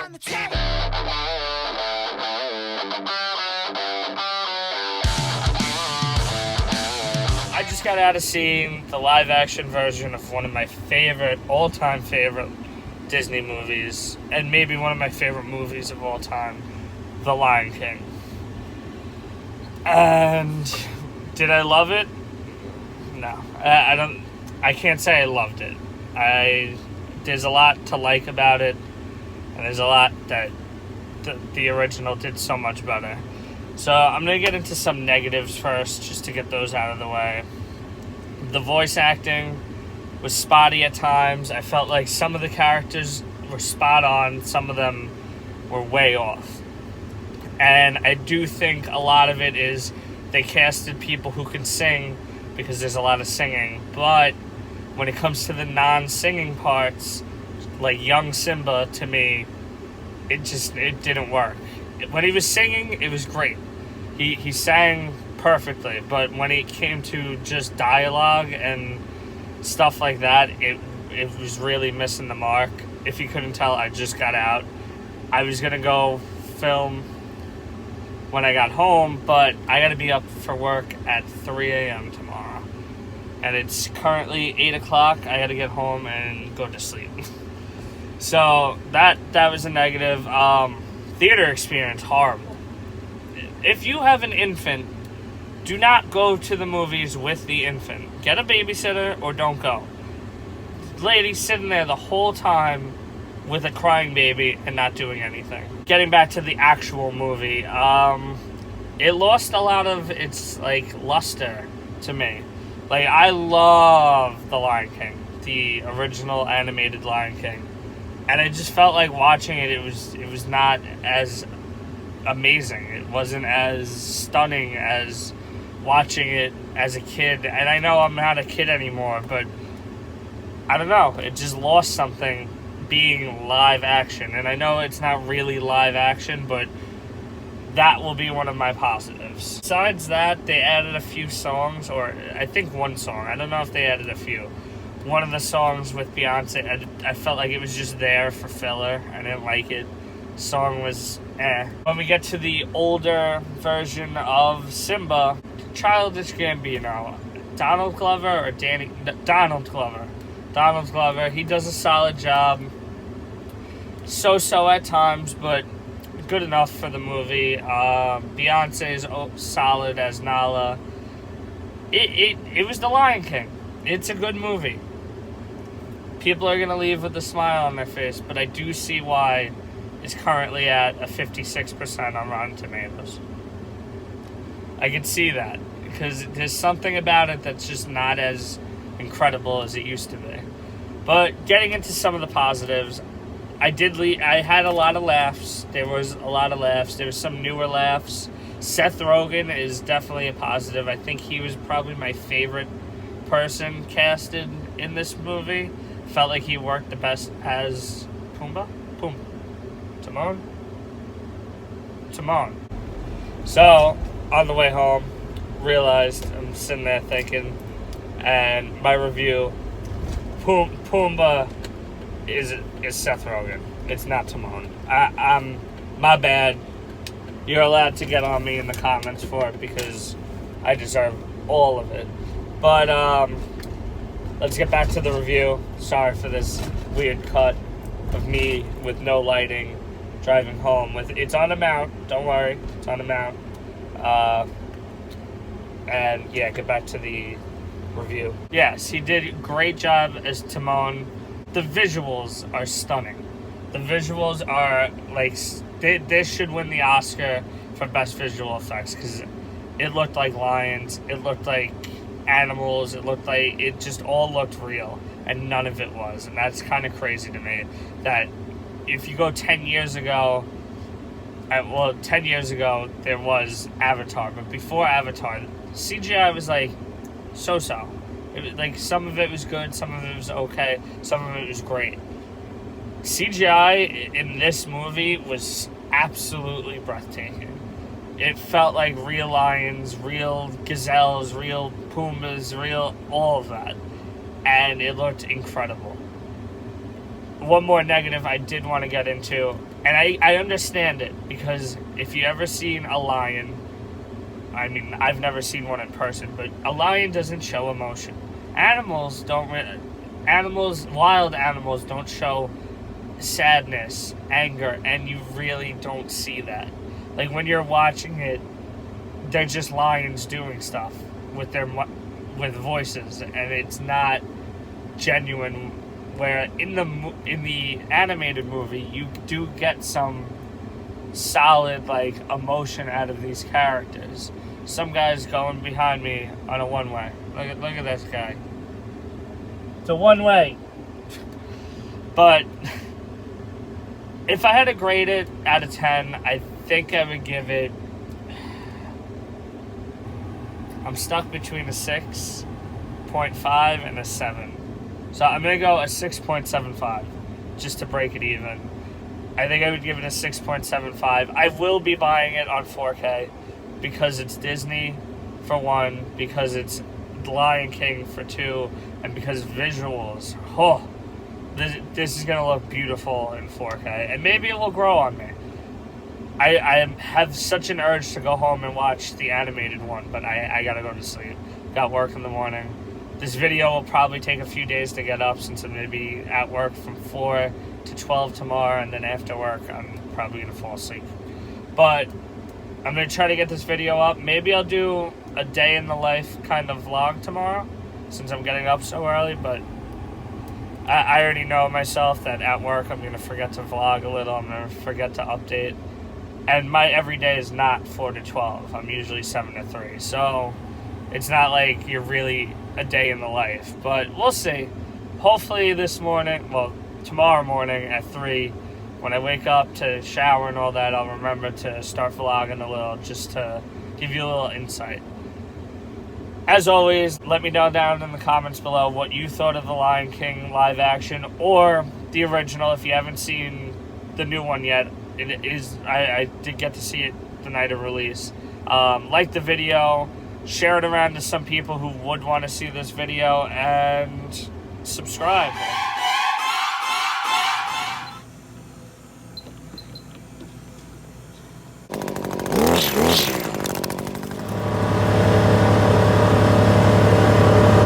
on the tape. I just got out of seeing the live-action version of one of my favorite, all-time favorite Disney movies, and maybe one of my favorite movies of all time, The Lion King. And did I love it? No, I can't say I loved it. There's a lot to like about it, and there's a lot that the original did so much better. So I'm going to get into some negatives first, just to get those out of the way. The voice acting was spotty at times. I felt like some of the characters were spot on, some of them were way off. And I do think a lot of it is they casted people who can sing because there's a lot of singing. But when it comes to the non-singing parts, like young Simba, to me, it didn't work. When he was singing, it was great. He sang perfectly, but when it came to just dialogue and stuff like that, it was really missing the mark. If you couldn't tell, I just got out. I was going to go film when I got home, but I got to be up for work at 3 a.m. tomorrow. And it's currently 8 o'clock. I got to get home and go to sleep. So that was a negative. Theater experience, horrible. If you have an infant, do not go to the movies with the infant. Get a babysitter or don't go. Lady's sitting there the whole time with a crying baby and not doing anything. Getting back to the actual movie, it lost a lot of its luster to me. I love The Lion King, the original animated Lion King, and I just felt like watching it. It was not as amazing. It wasn't as stunning as watching it as a kid. And I know I'm not a kid anymore, but I don't know. It just lost something being live action. And I know it's not really live action, but that will be one of my positives. Besides that, they added a few songs, or I think one song. I don't know if they added a few. One of the songs with Beyonce, I felt like it was just there for filler. I didn't like it. The song was eh. When we get to the older version of Simba, Childish Gambino, Donald Glover, he does a solid job. So at times, but good enough for the movie. Beyonce is solid as Nala. It was The Lion King. It's a good movie. People are going to leave with a smile on their face, but I do see why it's currently at a 56% on Rotten Tomatoes. I can see that, because there's something about it that's just not as incredible as it used to be. But getting into some of the positives, I had a lot of laughs. There was a lot of laughs. There was some newer laughs. Seth Rogen is definitely a positive. I think he was probably my favorite person casted in this movie. Felt like he worked the best as Pumbaa? Timon. So, on the way home, realized, I'm sitting there thinking, and my review, Pumbaa is Seth Rogen. It's not Timon. I'm my bad. You're allowed to get on me in the comments for it because I deserve all of it. But let's get back to the review. Sorry for this weird cut of me with no lighting driving home. It's on a mount. Don't worry, it's on a mount. And yeah, get back to the review. Yes, he did a great job as Timon. The visuals are stunning. The visuals are this should win the Oscar for best visual effects, because it looked like lions, it looked like animals, it just all looked real, and none of it was. And that's kind of crazy to me, that if you go 10 years ago, 10 years ago there was Avatar, but before Avatar, CGI was so-so. Some of it was good, some of it was okay, some of it was great. CGI in this movie was absolutely breathtaking. It felt like real lions, real gazelles, real pumbas, real all of that. And it looked incredible. one more negative I did want to get into, and I understand it, because if you ever seen a lion, I mean, I've never seen one in person, but a lion doesn't show emotion. Wild animals don't show sadness, anger, and you really don't see that. Like, when you're watching it, they're just lions doing stuff with with voices, and it's not genuine. Where in the animated movie, you do get some solid, like, emotion out of these characters. Some guy's going behind me on a one-way. Look at this guy. It's a one-way. But if I had to grade it out of 10, I think I would give it... I'm stuck between a 6.5 and a 7. So I'm going to go a 6.75, just to break it even. I think I would give it a 6.75. I will be buying it on 4K, because it's Disney, for one, because it's The Lion King, for two, and because visuals. Oh, this is going to look beautiful in 4K, and maybe it will grow on me. I have such an urge to go home and watch the animated one, but I got to go to sleep. Got work in the morning. This video will probably take a few days to get up, since I'm going to be at work from 4 to 12 tomorrow, and then after work I'm probably going to fall asleep. But I'm going to try to get this video up. Maybe I'll do a day in the life kind of vlog tomorrow, since I'm getting up so early, but I already know myself that at work I'm going to forget to vlog a little, I'm going to forget to update, and my everyday is not 4 to 12, I'm usually 7 to 3, so it's not like you're really a day in the life, but we'll see. Hopefully tomorrow morning at 3, when I wake up to shower and all that, I'll remember to start vlogging a little, just to give you a little insight. As always, let me know down in the comments below what you thought of the Lion King live action, or the original if you haven't seen the new one yet. I did get to see it the night of release. Like the video, share it around to some people who would want to see this video, and subscribe.